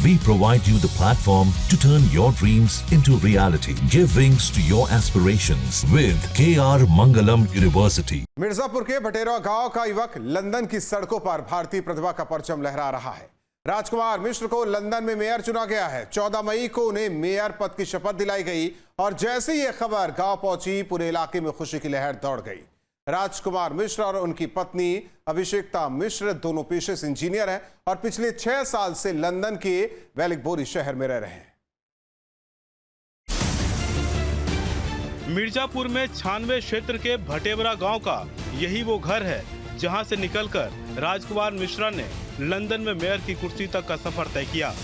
We provide you the platform to turn your dreams into reality. Give wings to your aspirations with KR Mangalam University. Mirzapur के भटेरवा गांव का युवक London की सड़कों पर भारतीय प्रतिभा का परचम लहरा रहा है। राजकुमार मिश्र को लंदन में मेयर चुना गया है। 14 मई को उन्हें मेयर पद की शपथ दिलाई गई और जैसे ही यह खबर गांव पहुंची, पूरे इलाके में खुशी की लहर दौड़ गई। राजकुमार मिश्र और उनकी पत्नी अभिषेकता मिश्र दोनों पेशे से इंजीनियर हैं और पिछले 6 साल से लंदन के वेलिंगबोरी शहर में रह रहे हैं। मिर्जापुर में 96 क्षेत्र के भटेवरा गांव का यही वो घर है जहां से निकलकर राजकुमार मिश्रा ने लंदन में मेयर की कुर्सी तक का सफर तय किया।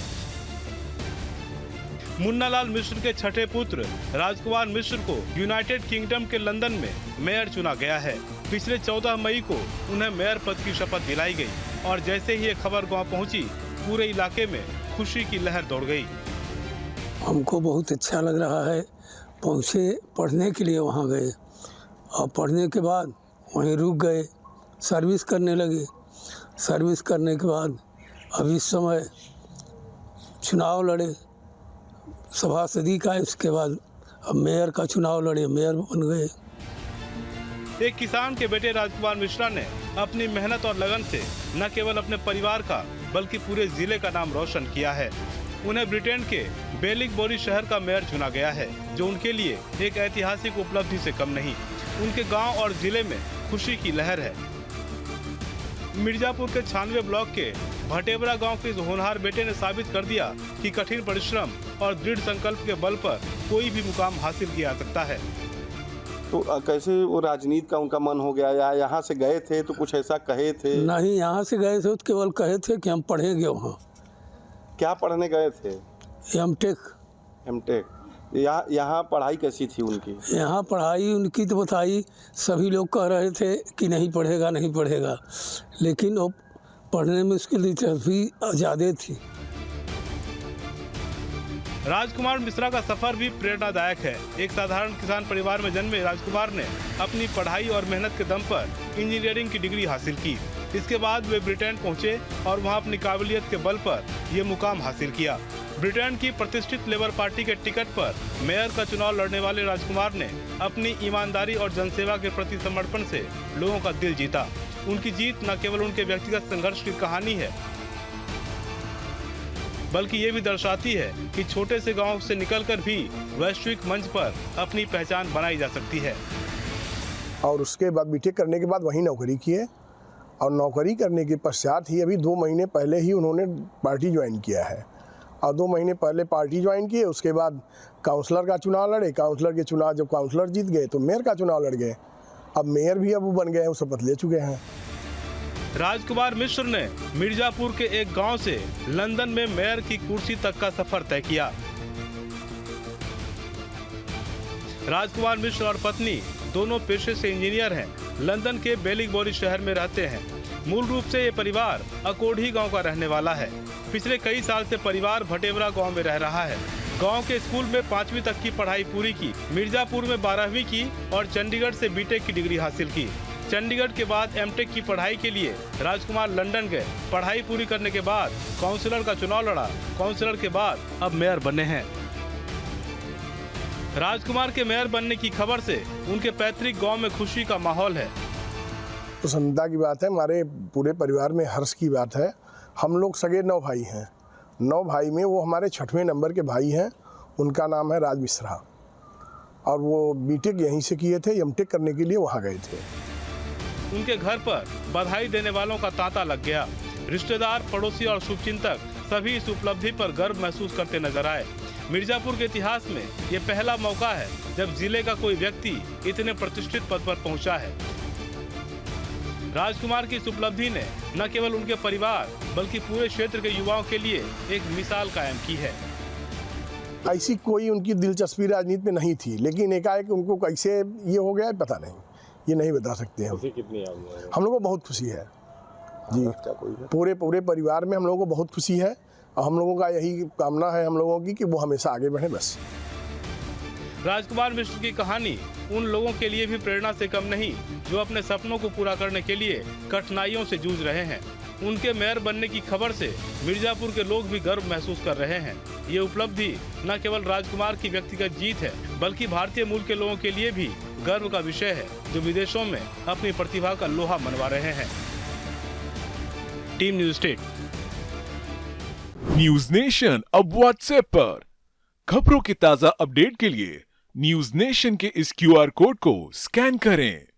मुन्नालाल मिश्र के छठे पुत्र राजकुमार मिश्र को यूनाइटेड किंगडम के लंदन में मेयर चुना गया है। पिछले 14 मई को उन्हें मेयर पद की शपथ दिलाई गई और जैसे ही ये खबर गांव पहुंची, पूरे इलाके में खुशी की लहर दौड़ गई। हमको बहुत अच्छा लग रहा है। पहुँचे, पढ़ने के लिए वहाँ गए और पढ़ने के बाद वहीं रुक गए, सर्विस करने लगे। सर्विस करने के बाद अब इस समय चुनाव लड़े, सभासदी का, इसके बाद अब मेयर का चुनाव लड़े, मेयर बन गए। एक किसान के बेटे राजकुमार मिश्रा ने अपनी मेहनत और लगन से न केवल अपने परिवार का बल्कि पूरे जिले का नाम रोशन किया है। उन्हें ब्रिटेन के वेलिंगबोरी शहर का मेयर चुना गया है, जो उनके लिए एक ऐतिहासिक उपलब्धि से कम नहीं। उनके गांव और जिले में खुशी की लहर है। मिर्जापुर के 96 ब्लॉक के भटेवरा गांव के इस होनहार बेटे ने साबित कर दिया कि कठिन परिश्रम और दृढ़ संकल्प के बल पर कोई भी मुकाम हासिल किया जा सकता है। तो कैसे वो राजनीति का उनका मन हो गया, या यहाँ से गए थे तो कुछ ऐसा कहे थे? नहीं, यहाँ से गए थे तो केवल कहे थे कि हम पढ़ेंगे। वहाँ क्या पढ़ने गए थे? एमटेक। यहाँ पढ़ाई कैसी थी उनकी? यहाँ पढ़ाई उनकी तो बताई, सभी लोग कह रहे थे कि नहीं पढ़ेगा, नहीं पढ़ेगा, लेकिन वो पढ़ने में उसकी दिलचस्पी ज़्यादा थी। राजकुमार मिश्रा का सफर भी प्रेरणादायक है। एक साधारण किसान परिवार में जन्मे राजकुमार ने अपनी पढ़ाई और मेहनत के दम पर इंजीनियरिंग की डिग्री हासिल की। इसके बाद वे ब्रिटेन पहुंचे और वहां अपनी काबिलियत के बल पर ये मुकाम हासिल किया। ब्रिटेन की प्रतिष्ठित लेबर पार्टी के टिकट पर मेयर का चुनाव लड़ने वाले राजकुमार ने अपनी ईमानदारी और जनसेवा के प्रति समर्पण से लोगों का दिल जीता। उनकी जीत न केवल उनके व्यक्तिगत संघर्ष की कहानी है, बल्कि ये भी दर्शाती है कि छोटे से गांव से निकलकर भी वैश्विक मंच पर अपनी पहचान बनाई जा सकती है। और उसके बाद बीटेक करने के बाद वहीं नौकरी किए और नौकरी करने के पश्चात ही अभी 2 महीने पहले ही उन्होंने पार्टी ज्वाइन किया है और 2 महीने पहले पार्टी ज्वाइन किए। उसके बाद काउंसलर का चुनाव लड़े। काउंसलर के चुनाव जब काउंसलर जीत गए तो मेयर का चुनाव लड़ गए। अब मेयर भी अब बन गए हैं, शपथ ले चुके हैं। राजकुमार मिश्र ने मिर्जापुर के एक गांव से लंदन में मेयर की कुर्सी तक का सफर तय किया। राजकुमार मिश्र और पत्नी दोनों पेशे से इंजीनियर हैं। लंदन के वेलिंगबोरी शहर में रहते हैं। मूल रूप से ये परिवार अकोढ़ी गांव का रहने वाला है। पिछले कई साल से परिवार भटेवरा गांव में रह रहा है। गांव के स्कूल में 5वीं तक की पढ़ाई पूरी की, मिर्जापुर में 12वीं की और चंडीगढ़ से बीटेक की डिग्री हासिल की। चंडीगढ़ के बाद एमटेक की पढ़ाई के लिए राजकुमार लंदन गए। पढ़ाई पूरी करने के बाद काउंसलर का चुनाव लड़ा। काउंसलर के बाद अब मेयर बने हैं। राजकुमार के मेयर बनने की खबर से उनके पैतृक गांव में खुशी का माहौल है। प्रसन्नता की बात है, हमारे पूरे परिवार में हर्ष की बात है। हम लोग सगे 9 भाई हैं। 9 भाई में वो हमारे 6वें नंबर के भाई हैं। उनका नाम है राज मिश्रा और वो बीटेक यहीं से किए थे। एमटेक करने के लिए वहाँ गए थे। उनके घर पर बधाई देने वालों का तांता लग गया। रिश्तेदार, पड़ोसी और शुभचिंतक सभी इस उपलब्धि पर गर्व महसूस करते नजर आए। मिर्जापुर के इतिहास में ये पहला मौका है जब जिले का कोई व्यक्ति इतने प्रतिष्ठित पद पर पहुंचा है। राजकुमार की इस उपलब्धि ने न केवल उनके परिवार बल्कि पूरे क्षेत्र के युवाओं के लिए एक मिसाल कायम की है। ऐसी कोई उनकी दिलचस्पी राजनीति में नहीं थी, लेकिन एकाएक उनको कैसे ये हो गया है पता नहीं, ये नहीं बता सकते हम। कितनी हम लोगों को बहुत खुशी है जी, पूरे परिवार में हम लोगों को बहुत खुशी है और हम लोगों का यही कामना है हम लोगों की कि वो हमेशा आगे बढ़े बस। राजकुमार मिश्र की कहानी उन लोगों के लिए भी प्रेरणा से कम नहीं जो अपने सपनों को पूरा करने के लिए कठिनाइयों से जूझ रहे हैं। उनके मेयर बनने की खबर से मिर्जापुर के लोग भी गर्व महसूस कर रहे हैं। ये उपलब्धि न केवल राजकुमार की व्यक्तिगत जीत है, बल्कि भारतीय मूल के लोगों के लिए भी गर्व का विषय है, जो विदेशों में अपनी प्रतिभा का लोहा मनवा रहे हैं। Team news state. News nation अब व्हाट्सएप पर खबरों के ताजा अपडेट के लिए न्यूज नेशन के इस QR कोड को स्कैन करें।